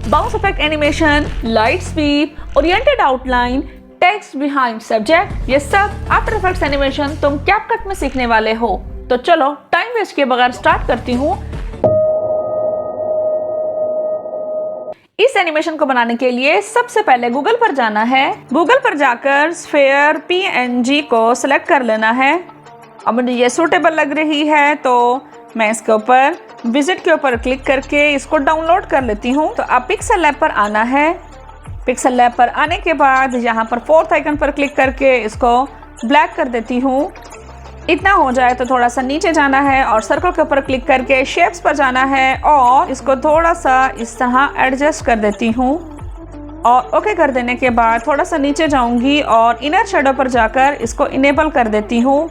Bounce effect animation, light sweep, oriented outline, text behind subject, ये सब after effects animation तुम CapCut में सीखने वाले हो। तो चलो टाइम वेस्ट किए बगैर स्टार्ट करती हूँ। इस एनिमेशन को बनाने के लिए सबसे पहले गूगल पर जाना है। गूगल पर जाकर स्फेयर PNG को सिलेक्ट कर लेना है। अब मुझे ये सूटेबल लग रही है तो मैं इसके ऊपर विजिट के ऊपर क्लिक करके इसको डाउनलोड कर लेती हूँ। तो अब पिक्सेल लैब पर आना है। पिक्सेल लैब पर आने के बाद यहाँ पर फोर्थ आइकन पर क्लिक करके इसको ब्लैक कर देती हूँ। इतना हो जाए तो थोड़ा सा नीचे जाना है और सर्कल के ऊपर क्लिक करके शेप्स पर जाना है और इसको थोड़ा सा इस तरह एडजस्ट कर देती हूँ। और ओके कर देने के बाद थोड़ा सा नीचे जाऊंगी और इनर शेडो पर जाकर इसको इनेबल कर देती हूँ।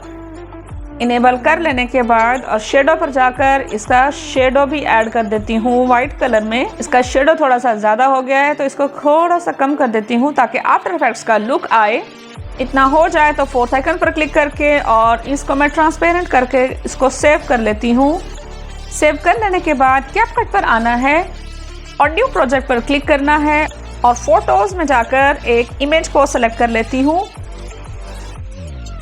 इनेबल कर लेने के बाद और शेडो पर जाकर इसका शेडो भी ऐड कर देती हूँ वाइट कलर में। इसका शेडो थोड़ा सा ज़्यादा हो गया है तो इसको थोड़ा सा कम कर देती हूँ ताकि आफ्टर इफेक्ट्स का लुक आए। इतना हो जाए तो फोर्थ आइकन पर क्लिक करके और इसको मैं ट्रांसपेरेंट करके इसको सेव कर लेती हूँ। सेव कर लेने के बाद कैपकट पर आना है और न्यू प्रोजेक्ट पर क्लिक करना है और फोटोज़ में जाकर एक इमेज को सेलेक्ट कर लेती हूँ।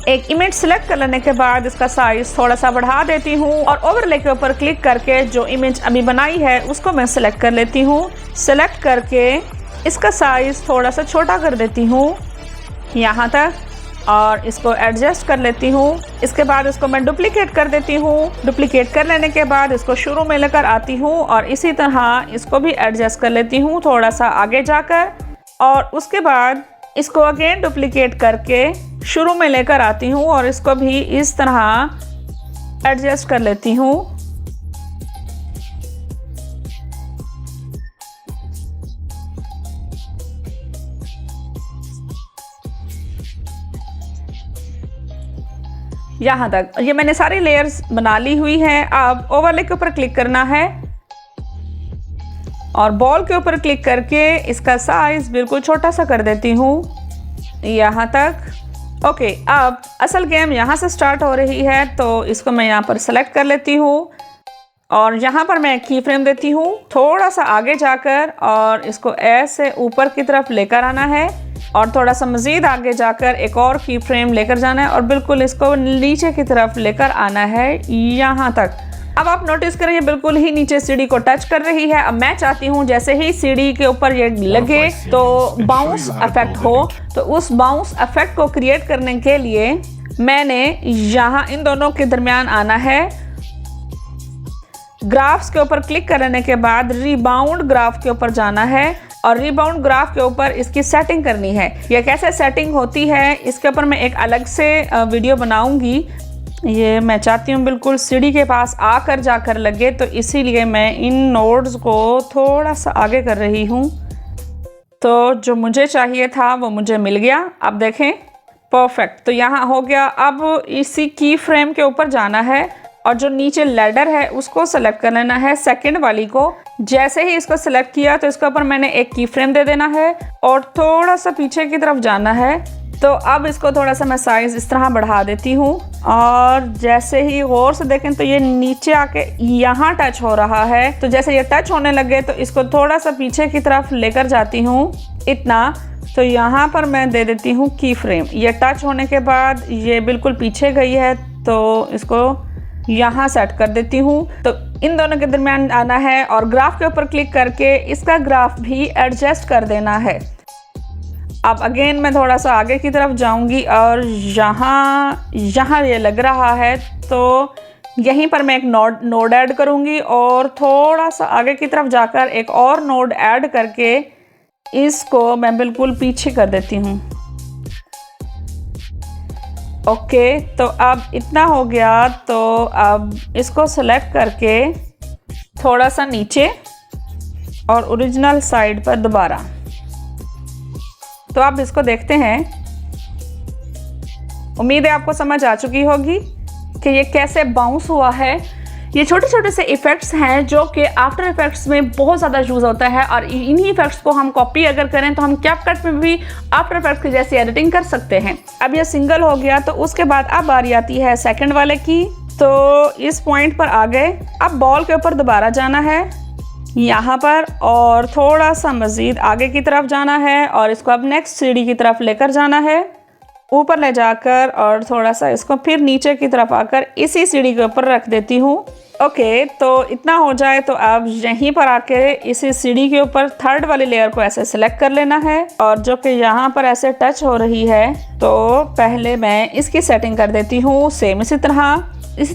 एक इमेज सेलेक्ट कर लेने के बाद इसका साइज थोड़ा सा बढ़ा देती हूँ और ओवरले के ऊपर क्लिक करके जो इमेज अभी बनाई है उसको मैं सेलेक्ट कर लेती हूँ। सेलेक्ट करके इसका साइज थोड़ा सा छोटा कर देती हूँ यहाँ तक और इसको एडजस्ट कर लेती हूँ। इसके बाद इसको मैं डुप्लीकेट कर देती हूँ। डुप्लीकेट कर लेने के बाद इसको शुरू में लेकर आती हूँ और इसी तरह इसको भी एडजस्ट कर लेती हूँ थोड़ा सा आगे जाकर और उसके बाद इसको अगेन डुप्लीकेट करके शुरू में लेकर आती हूँ और इसको भी इस तरह एडजस्ट कर लेती हूँ। यहाँ तक ये मैंने सारी लेयर्स बना ली हुई है। अब ओवरले के ऊपर क्लिक करना है और बॉल के ऊपर क्लिक करके इसका साइज बिल्कुल छोटा सा कर देती हूँ यहाँ तक। ओके, अब असल गेम यहाँ से स्टार्ट हो रही है तो इसको मैं यहाँ पर सेलेक्ट कर लेती हूँ और यहाँ पर मैं की फ्रेम देती हूँ थोड़ा सा आगे जाकर और इसको ऐसे ऊपर की तरफ लेकर आना है और थोड़ा सा मज़ीद आगे जाकर एक और की फ्रेम लेकर जाना है और बिल्कुल इसको नीचे की तरफ लेकर आना है यहाँ तक। अब आप नोटिस करें ये बिल्कुल ही नीचे सीढ़ी को टच कर रही है। अब मैं चाहती हूँ जैसे ही सीढ़ी के ऊपर ये लगे तो बाउंस इफेक्ट हो। तो उस बाउंस इफेक्ट को क्रिएट करने के लिए मैंने यहाँ इन दोनों के दरमियान आना है। ग्राफ्स के ऊपर क्लिक करने के बाद रिबाउंड ग्राफ के ऊपर जाना है और रिबाउंड ग्राफ के ऊपर इसकी सेटिंग करनी है। यह कैसे सेटिंग होती है इसके ऊपर मैं एक अलग से वीडियो बनाऊंगी। ये मैं चाहती हूँ बिल्कुल सीढ़ी के पास आकर जाकर लगे तो इसीलिए मैं इन नोड्स को थोड़ा सा आगे कर रही हूँ। तो जो मुझे चाहिए था वो मुझे मिल गया। अब देखें परफेक्ट, तो यहाँ हो गया। अब इसी की फ्रेम के ऊपर जाना है और जो नीचे लैडर है उसको सेलेक्ट कर लेना है, सेकंड वाली को। जैसे ही इसको सेलेक्ट किया तो इसके ऊपर मैंने एक की फ्रेम दे देना है और थोड़ा सा पीछे की तरफ जाना है। तो अब इसको थोड़ा सा मैं साइज़ इस तरह बढ़ा देती हूँ और जैसे ही गौर से देखें तो ये नीचे आके यहाँ टच हो रहा है। तो जैसे ये टच होने लगे तो इसको थोड़ा सा पीछे की तरफ लेकर जाती हूँ इतना। तो यहाँ पर मैं दे देती हूँ की फ्रेम। ये टच होने के बाद ये बिल्कुल पीछे गई है तो इसको यहाँ सेट कर देती हूँ। तो इन दोनों के दरमियान आना है और ग्राफ के ऊपर क्लिक करके इसका ग्राफ भी एडजस्ट कर देना है। अब अगेन मैं थोड़ा सा आगे की तरफ जाऊंगी और यहाँ ये लग रहा है तो यहीं पर मैं एक नोड ऐड करूंगी और थोड़ा सा आगे की तरफ जाकर एक और नोड ऐड करके इसको मैं बिल्कुल पीछे कर देती हूँ। ओके, तो अब इतना हो गया। तो अब इसको सेलेक्ट करके थोड़ा सा नीचे और ओरिजिनल साइड पर दोबारा। तो आप इसको देखते हैं। उम्मीद है आपको समझ आ चुकी होगी कि ये कैसे बाउंस हुआ है। ये छोटे छोटे से इफ़ेक्ट्स हैं जो कि आफ्टर इफेक्ट्स में बहुत ज़्यादा यूज़ होता है और इन्हीं इफेक्ट्स को हम कॉपी अगर करें तो हम कैपकट में भी आफ्टर इफेक्ट्स की जैसी एडिटिंग कर सकते हैं। अब ये सिंगल हो गया तो उसके बाद अब बारी आती है सेकंड वाले की। तो इस पॉइंट पर आ गए। अब बॉल के ऊपर दोबारा जाना है यहाँ पर और थोड़ा सा मज़ीद आगे की तरफ जाना है और इसको अब नेक्स्ट सीढ़ी की तरफ लेकर जाना है, ऊपर ले जाकर और थोड़ा सा इसको फिर नीचे की तरफ आकर इसी सीढ़ी के ऊपर रख देती हूँ। ओके, तो इतना हो जाए तो अब यहीं पर आके इसी सीढ़ी के ऊपर थर्ड वाली लेयर को ऐसे सिलेक्ट कर लेना है और जो कि यहाँ पर ऐसे टच हो रही है, तो पहले मैं इसकी सेटिंग कर देती हूँ। सेम इसी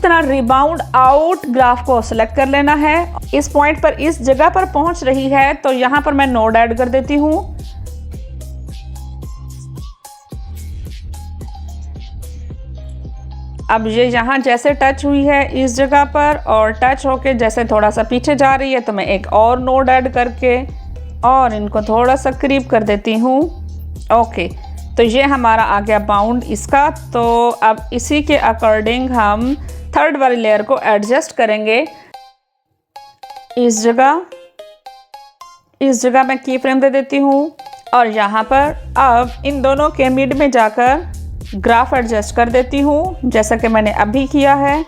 तरह रिबाउंड आउट ग्राफ को सिलेक्ट कर लेना है। इस पॉइंट पर इस जगह पर पहुँच रही है तो यहाँ पर मैं नोड ऐड कर देती हूँ। अब ये यहाँ जैसे टच हुई है इस जगह पर और टच होके जैसे थोड़ा सा पीछे जा रही है, तो मैं एक और नोड ऐड करके और इनको थोड़ा सा करीब कर देती हूँ। ओके, तो ये हमारा आ गया बाउंड इसका। तो अब इसी के अकॉर्डिंग हम थर्ड वाली लेयर को एडजस्ट करेंगे। इस जगह मैं की फ्रेम दे देती हूँ और यहाँ पर अब इन दोनों के मिड में जाकर ग्राफ एडजस्ट कर देती हूँ, जैसा कि मैंने अभी किया है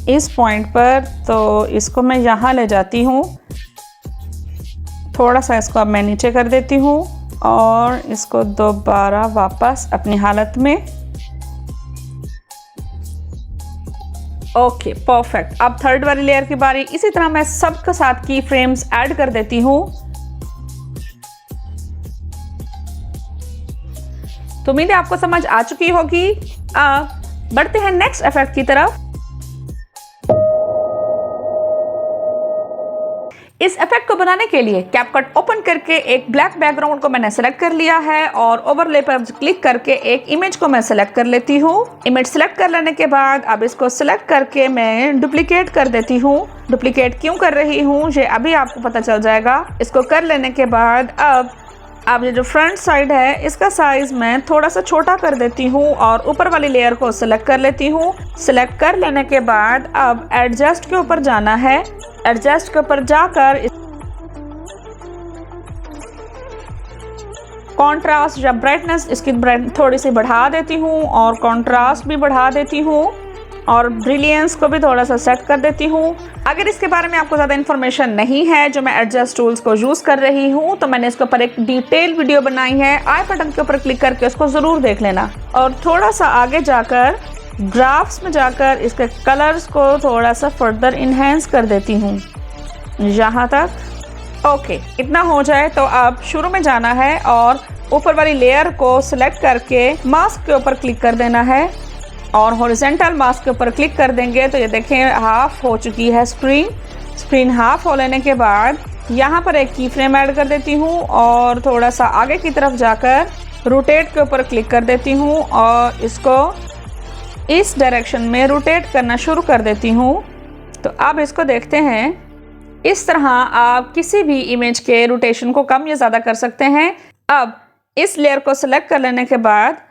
इस पॉइंट पर। तो इसको मैं यहाँ ले जाती हूँ, थोड़ा सा इसको अब मैं नीचे कर देती हूँ और इसको दोबारा वापस अपनी हालत में। Okay, perfect. अब थर्ड वाली लेयर की बारी। इसी तरह मैं सबके साथ की फ्रेम्स ऐड कर देती हूँ। तो उम्मीद है आपको समझ आ चुकी होगी। अब बढ़ते हैं नेक्स्ट इफेक्ट की तरफ। इस इफेक्ट को बनाने के लिए कैपकट ओपन करके एक ब्लैक बैकग्राउंड को मैंने सेलेक्ट कर लिया है और ओवरले पर क्लिक करके एक इमेज को मैं सेलेक्ट कर लेती हूँ। इमेज सेलेक्ट कर लेने के बाद अब इसको सेलेक्ट करके मैं डुप्लीकेट कर देती हूँ। डुप्लीकेट क्यों कर रही हूँ ये अभी आपको पता चल जाएगा। इसको कर लेने के बाद अब ये जो फ्रंट साइड है इसका साइज मैं थोड़ा सा छोटा कर देती हूँ और ऊपर वाली लेयर को सिलेक्ट कर लेती हूँ। सिलेक्ट कर लेने के बाद अब एडजस्ट के ऊपर जाना है। एडजस्ट के ऊपर जाकर कॉन्ट्रास्ट या ब्राइटनेस इसकी थोड़ी सी बढ़ा देती हूँ और कॉन्ट्रास्ट भी बढ़ा देती हूँ और ब्रिलियंस को भी थोड़ा सा सेट कर देती हूँ। अगर इसके बारे में आपको ज़्यादा इन्फॉर्मेशन नहीं है जो मैं एडजस्ट टूल्स को यूज़ कर रही हूँ, तो मैंने इसके ऊपर एक डिटेल वीडियो बनाई है। आई बटन के ऊपर क्लिक करके उसको ज़रूर देख लेना। और थोड़ा सा आगे जाकर ग्राफ्स में जाकर इसके कलर्स को थोड़ा सा फर्दर इन्हेंस कर देती हूँ यहाँ तक। ओके, इतना हो जाए तो अब शुरू में जाना है और ऊपर वाली लेयर को सिलेक्ट करके मास्क के ऊपर क्लिक कर देना है और हॉरिजॉन्टल मास्क के ऊपर क्लिक कर देंगे तो ये देखें हाफ हो चुकी है स्क्रीन हाफ हो लेने के बाद यहाँ पर एक की फ्रेम ऐड कर देती हूँ और थोड़ा सा आगे की तरफ जाकर रोटेट के ऊपर क्लिक कर देती हूँ और इसको इस डायरेक्शन में रोटेट करना शुरू कर देती हूँ। तो अब इसको देखते हैं। इस तरह आप किसी भी इमेज के रोटेशन को कम या ज़्यादा कर सकते हैं। अब इस लेयर को सिलेक्ट कर लेने के बाद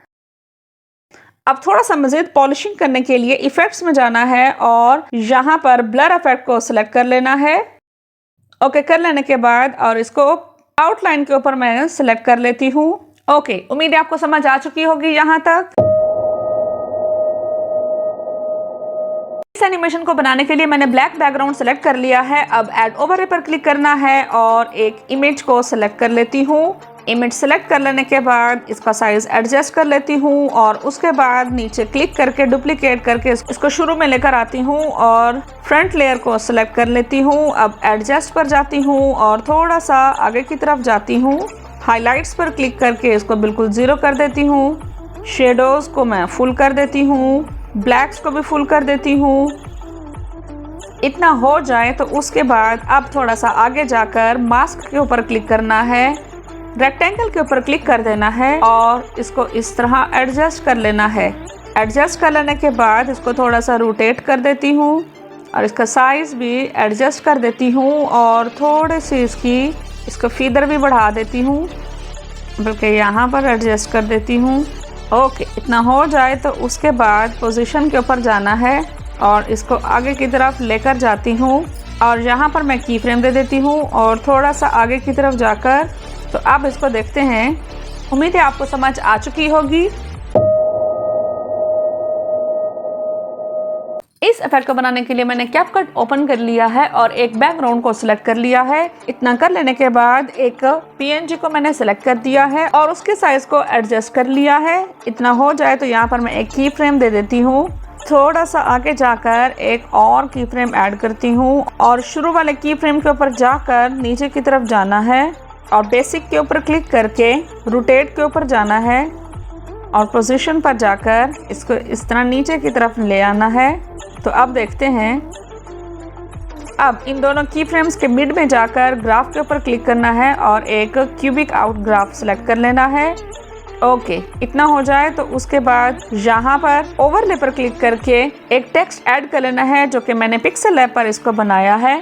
अब थोड़ा सा मज़ीद पॉलिशिंग करने के लिए इफेक्ट्स में जाना है और यहाँ पर ब्लर इफेक्ट को सिलेक्ट कर लेना है। ओके, कर लेने के बाद और इसको आउटलाइन के ऊपर मैं सिलेक्ट कर लेती हूँ। ओके, उम्मीद है आपको समझ आ चुकी होगी यहाँ तक। इस एनिमेशन को बनाने के लिए मैंने ब्लैक बैकग्राउंड सेलेक्ट कर लिया है। अब ऐड ओवरले पर क्लिक करना है और एक इमेज को सिलेक्ट कर लेती हूँ। इमेज सेलेक्ट कर लेने के बाद इसका साइज एडजस्ट कर लेती हूँ और उसके बाद नीचे क्लिक करके डुप्लीकेट करके इसको शुरू में लेकर आती हूँ और फ्रंट लेयर को सिलेक्ट कर लेती हूँ। अब एडजस्ट पर जाती हूँ और थोड़ा सा आगे की तरफ जाती हूँ। हाइलाइट्स पर क्लिक करके इसको बिल्कुल 0 कर देती हूँ। शेडोज को मैं फुल कर देती हूँ, ब्लैक्स को भी फुल कर देती हूँ। इतना हो जाए तो उसके बाद अब थोड़ा सा आगे जाकर मास्क के ऊपर क्लिक करना है, रेक्टेंगल के ऊपर क्लिक कर देना है और इसको इस तरह एडजस्ट कर लेना है। एडजस्ट कर लेने के बाद इसको थोड़ा सा रोटेट कर देती हूँ और इसका साइज भी एडजस्ट कर देती हूँ और थोड़ी सी इसको फीदर भी बढ़ा देती हूँ, बल्कि यहाँ पर एडजस्ट कर देती हूँ। ओके, इतना हो जाए तो उसके बाद पोजीशन के ऊपर जाना है और इसको आगे की तरफ लेकर जाती हूँ और यहाँ पर मैं की फ्रेम दे देती हूँ और थोड़ा सा आगे की तरफ जाकर तो अब इसको देखते हैं। उम्मीद है आपको समझ आ चुकी होगी। इस इस इफेक्ट को बनाने के लिए मैंने कैपकट ओपन कर लिया है और एक बैकग्राउंड को सिलेक्ट कर लिया है। इतना कर लेने के बाद एक PNG को मैंने सिलेक्ट कर दिया है और उसके साइज को एडजस्ट कर लिया है। इतना हो जाए तो यहाँ पर मैं एक की फ्रेम दे देती हूँ। थोड़ा सा आगे जाकर एक और की फ्रेम ऐड करती हूँ और शुरू वाले की फ्रेम के ऊपर जाकर नीचे की तरफ जाना है और बेसिक के ऊपर क्लिक करके रोटेट के ऊपर जाना है और पोजीशन पर जाकर इसको इस तरह नीचे की तरफ ले आना है। तो अब देखते हैं, अब इन दोनों की फ्रेम्स के मिड में जाकर ग्राफ के ऊपर क्लिक करना है और एक क्यूबिक आउट ग्राफ सेलेक्ट कर लेना है। ओके, इतना हो जाए तो उसके बाद यहाँ पर ओवरले पर क्लिक करके एक टेक्स्ट ऐड कर लेना है जो कि मैंने पिक्सेल लैब पर इसको बनाया है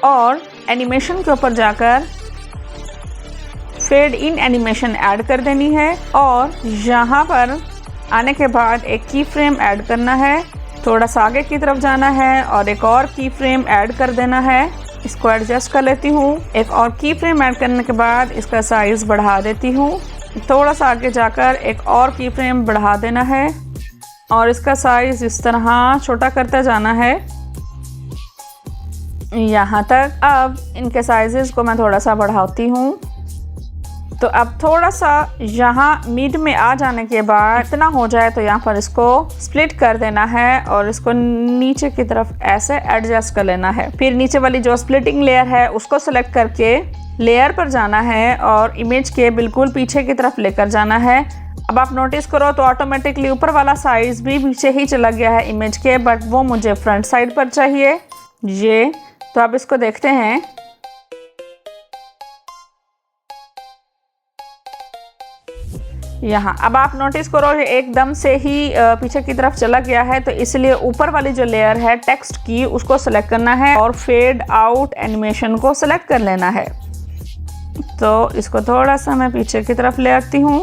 और एनिमेशन के ऊपर जाकर फेड इन एनिमेशन ऐड कर देनी है और यहाँ पर आने के बाद एक की फ्रेम ऐड करना है। थोड़ा सा आगे की तरफ जाना है और एक और की फ्रेम ऐड कर देना है। इसको एडजस्ट कर लेती हूँ। एक और की फ्रेम ऐड करने के बाद इसका साइज बढ़ा देती हूँ। थोड़ा सा आगे जाकर एक और की फ्रेम बढ़ा देना है और इसका साइज इस तरह छोटा करते जाना है यहाँ तक। अब इनके साइजेस को मैं थोड़ा सा बढ़ाती हूँ। तो अब थोड़ा सा यहाँ मिड में आ जाने के बाद इतना हो जाए तो यहाँ पर इसको स्प्लिट कर देना है और इसको नीचे की तरफ ऐसे एडजस्ट कर लेना है। फिर नीचे वाली जो स्प्लिटिंग लेयर है उसको सेलेक्ट करके लेयर पर जाना है और इमेज के बिल्कुल पीछे की तरफ लेकर जाना है। अब आप नोटिस करो तो ऑटोमेटिकली ऊपर वाला साइज भी पीछे ही चला गया है इमेज के, बट वो मुझे फ्रंट साइड पर चाहिए ये। तो अब इसको देखते हैं। यहाँ अब आप नोटिस करो ये एकदम से ही पीछे की तरफ चला गया है, तो इसलिए ऊपर वाली जो लेयर है टेक्स्ट की उसको सेलेक्ट करना है और फेड आउट एनिमेशन को सेलेक्ट कर लेना है। तो इसको थोड़ा सा मैं पीछे की तरफ ले आती हूँ